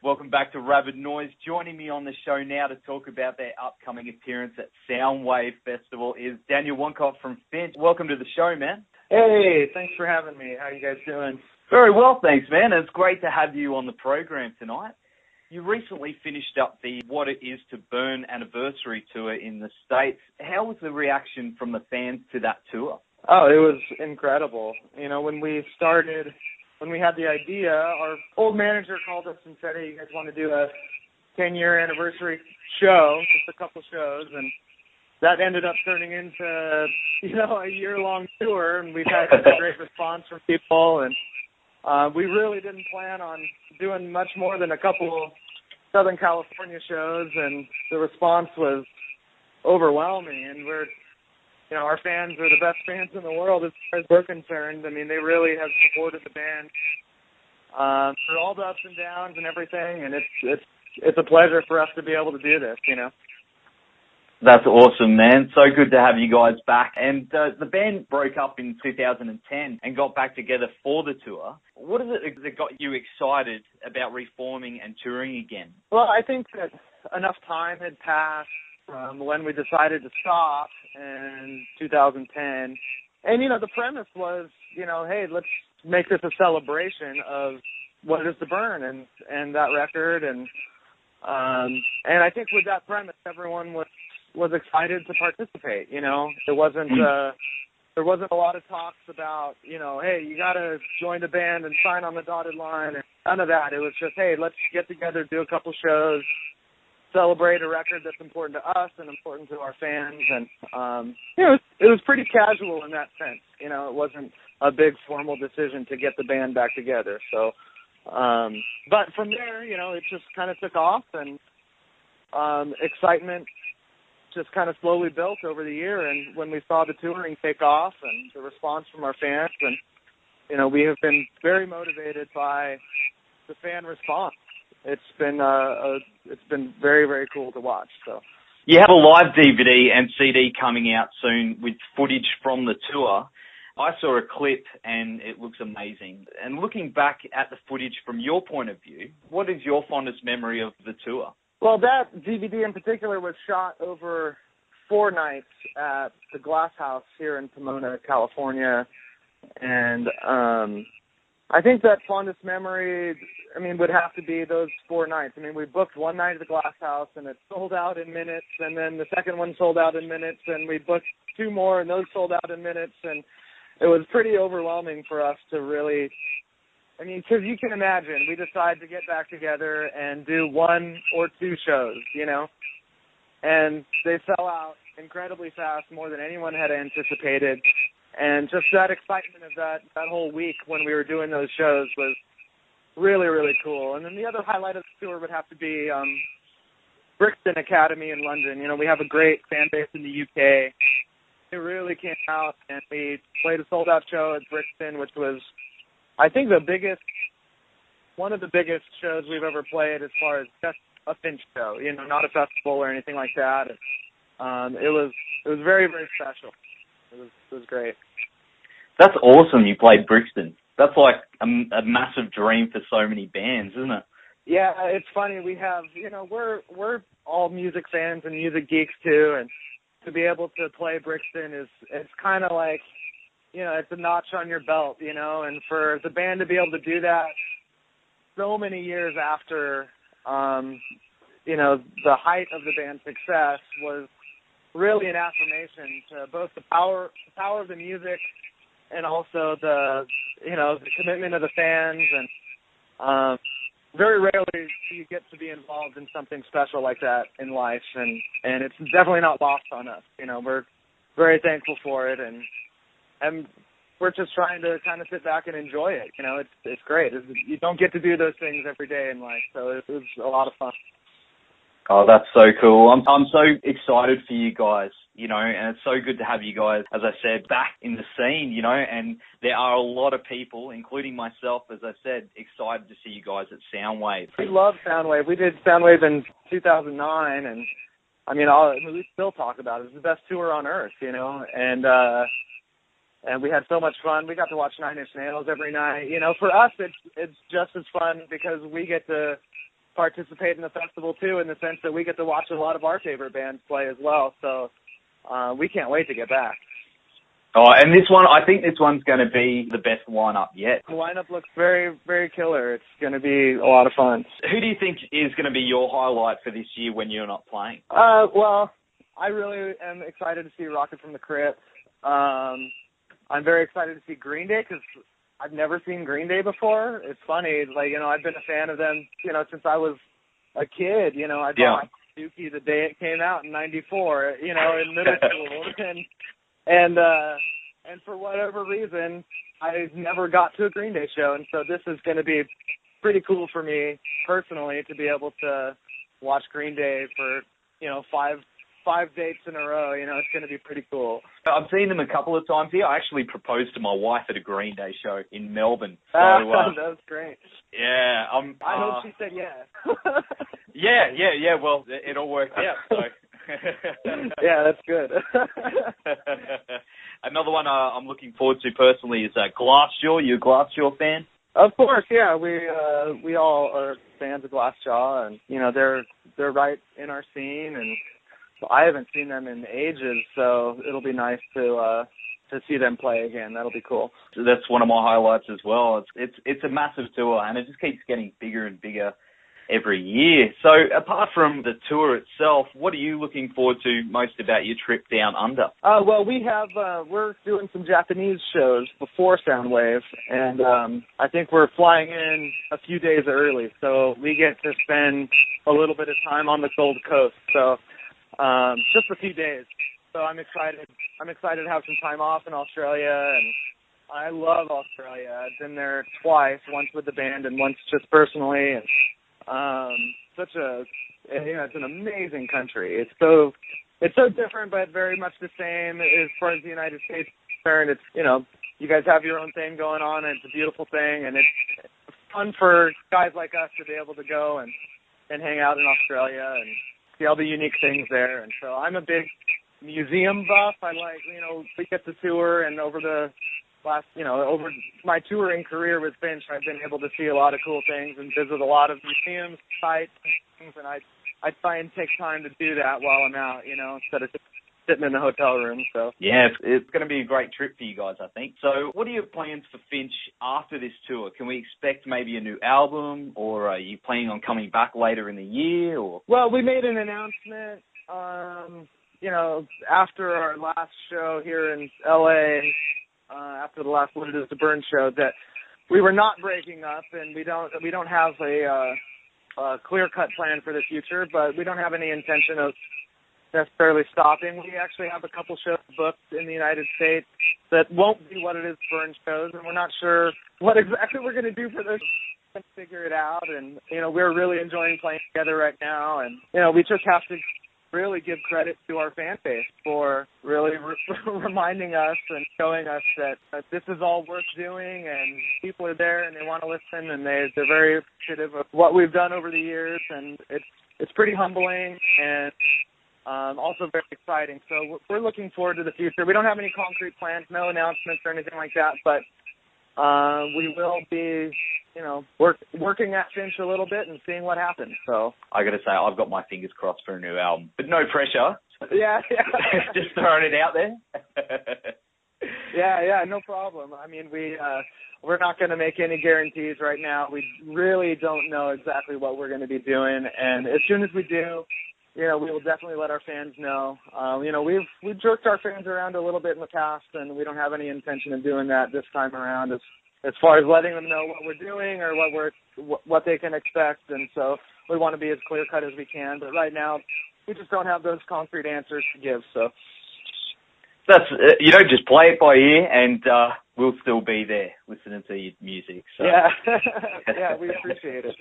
Welcome back to RABID NOISE. Joining me on the show now to talk about their upcoming appearance at Soundwave Festival is Daniel Wonacott from Finch. Welcome to the show, man. Hey, thanks for having me. How you guys doing? Very well, thanks, man. It's great to have you on the program tonight. You recently finished up the What It Is to Burn anniversary tour in the States. How was the reaction from the fans to that tour? Oh, it was incredible. You know, when we had the idea, our old manager called us and said, hey, you guys want to do a 10-year anniversary show, just a couple shows, and that ended up turning into, a year-long tour, and we've had a great response from people, and we really didn't plan on doing much more than a couple of Southern California shows, and the response was overwhelming, and our fans are the best fans in the world as far as we're concerned. I mean, they really have supported the band through all the ups and downs and everything, and it's a pleasure for us to be able to do this, That's awesome, man. So good to have you guys back. And the band broke up in 2010 and got back together for the tour. What is it that got you excited about reforming and touring again? Well, I think that enough time had passed from when we decided to stop in 2010. And, the premise was, hey, let's make this a celebration of What It Is to Burn and that record. And I think with that premise, everyone was excited to participate. There wasn't a lot of talks about, hey, you got to join the band and sign on the dotted line. And none of that. It was just, hey, let's get together, do a couple shows, celebrate a record that's important to us and important to our fans. And, it was pretty casual in that sense. It wasn't a big formal decision to get the band back together. So, but from there, it just kind of took off, and excitement just kind of slowly built over the year. And when we saw the touring take off and the response from our fans, and, we have been very motivated by the fan response. It's been very, very cool to watch. So you have a live DVD and CD coming out soon with footage from the tour. I saw a clip and it looks amazing. And looking back at the footage from your point of view, what is your fondest memory of the tour? Well, that DVD in particular was shot over 4 nights at the Glass House here in Pomona, California. And I think that fondest memory, would have to be those 4 nights. We booked one night at the Glass House, and it sold out in minutes, and then the second one sold out in minutes, and we booked 2 more, and those sold out in minutes, and it was pretty overwhelming for us to really, because you can imagine, we decided to get back together and do 1 or 2 shows, and they fell out incredibly fast, more than anyone had anticipated. And just that excitement of that whole week when we were doing those shows was really, really cool. And then the other highlight of the tour would have to be Brixton Academy in London. We have a great fan base in the UK. It really came out, and we played a sold-out show at Brixton, which was, I think, one of the biggest shows we've ever played as far as just a Finch show, not a festival or anything like that. It was very, very special. It was great. That's awesome you played Brixton. That's like a massive dream for so many bands, isn't it? Yeah, it's funny. We have, we're all music fans and music geeks too, and to be able to play Brixton it's kind of like, it's a notch on your belt, and for the band to be able to do that so many years after, the height of the band's success was really an affirmation to both the power of the music and also the commitment of the fans. And very rarely do you get to be involved in something special like that in life, and it's definitely not lost on us. We're very thankful for it, and we're just trying to kind of sit back and enjoy it. It's great. You don't get to do those things every day in life, so it was a lot of fun. Oh, that's so cool. I'm so excited for you guys, and it's so good to have you guys, as I said, back in the scene, and there are a lot of people, including myself, as I said, excited to see you guys at Soundwave. We love Soundwave. We did Soundwave in 2009, and we still talk about it. It's the best tour on earth, and we had so much fun. We got to watch 9 Inch Nails every night. For us, it's just as fun because we get to participate in the festival too, in the sense that we get to watch a lot of our favorite bands play as well. So we can't wait to get back. Oh, and this one, I think this one's going to be the best lineup yet. The lineup looks very, very killer. It's going to be a lot of fun. Who do you think is going to be your highlight for this year when you're not playing? Well, I really am excited to see Rocket from the Crypt. I'm very excited to see Green Day because I've never seen Green Day before. It's funny, like, you know, I've been a fan of them, you know, since I was a kid. You know, I bought Dookie the day it came out in '94. You know, in middle school, and for whatever reason, I never got to a Green Day show, and so this is going to be pretty cool for me personally to be able to watch Green Day for, you know, five dates in a row. You know, it's going to be pretty cool. I've seen them a couple of times here. I actually proposed to my wife at a Green Day show in Melbourne. So, that's great. Yeah, I hope she said yes. Yeah. Well, it all worked out. So. Yeah, that's good. Another one I'm looking forward to personally is Glassjaw. You a Glassjaw fan? Of course, yeah. We all are fans of Glassjaw, and you know they're right in our scene, and I haven't seen them in ages, so it'll be nice to see them play again. That'll be cool. That's one of my highlights as well. It's a massive tour, and it just keeps getting bigger and bigger every year. So apart from the tour itself, what are you looking forward to most about your trip down under? Well, we're doing some Japanese shows before Soundwave, and I think we're flying in a few days early, so we get to spend a little bit of time on the Gold Coast. So just a few days. So I'm excited. I'm excited to have some time off in Australia, and I love Australia. I've been there twice, once with the band and once just personally, and it's an amazing country. It's so different, but very much the same as far as the United States is concerned. It's, you know, you guys have your own thing going on, and it's a beautiful thing, and it's fun for guys like us to be able to go and hang out in Australia and see all the unique things there. And so I'm a big museum buff. I like, you know, we get to tour, and over my touring career with Finch, I've been able to see a lot of cool things and visit a lot of museums, sites, and things, and I try and take time to do that while I'm out, you know, instead of just sitting in the hotel room. So yeah, it's going to be a great trip for you guys, I think. So what are your plans for Finch after this tour? Can we expect maybe a new album, or are you planning on coming back later in the year? Or well, we made an announcement, you know, after our last show here in LA. After the last What It Is to Burn show, that we were not breaking up, and we don't have a clear-cut plan for the future, but we don't have any intention of necessarily stopping. We actually have a couple shows booked in the United States that won't be What It Is to Burn shows, and we're not sure what exactly we're going to do for those. Figure it out, and you know, we're really enjoying playing together right now, and you know, we just have to really give credit to our fan base for really reminding us and showing us that this is all worth doing, and people are there and they want to listen, and they're very appreciative of what we've done over the years, and it's pretty humbling and also very exciting. So we're looking forward to the future. We don't have any concrete plans, no announcements or anything like that, but we will be, you know, working at Finch a little bit and seeing what happens. So I got to say, I've got my fingers crossed for a new album, but no pressure. Yeah. Just throwing it out there. Yeah, no problem. I mean, we're not going to make any guarantees right now. We really don't know exactly what we're going to be doing, and as soon as we do, you know, we will definitely let our fans know. You know, we've jerked our fans around a little bit in the past, and we don't have any intention of doing that this time around. As far as letting them know what we're doing or what they can expect, and so we want to be as clear cut as we can. But right now, we just don't have those concrete answers to give. So that's you don't just play it by ear, and we'll still be there listening to your music. So. Yeah, yeah, we appreciate it.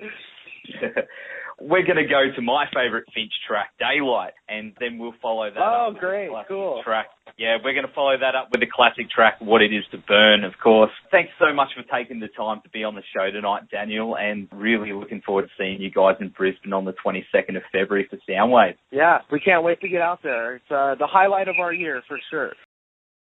We're going to go to my favorite Finch track, Daylight, and then we'll follow that up. Oh, great, cool. Track. Yeah, we're going to follow that up with the classic track, What It Is to Burn, of course. Thanks so much for taking the time to be on the show tonight, Daniel, and really looking forward to seeing you guys in Brisbane on the 22nd of February for Soundwave. Yeah, we can't wait to get out there. It's the highlight of our year, for sure.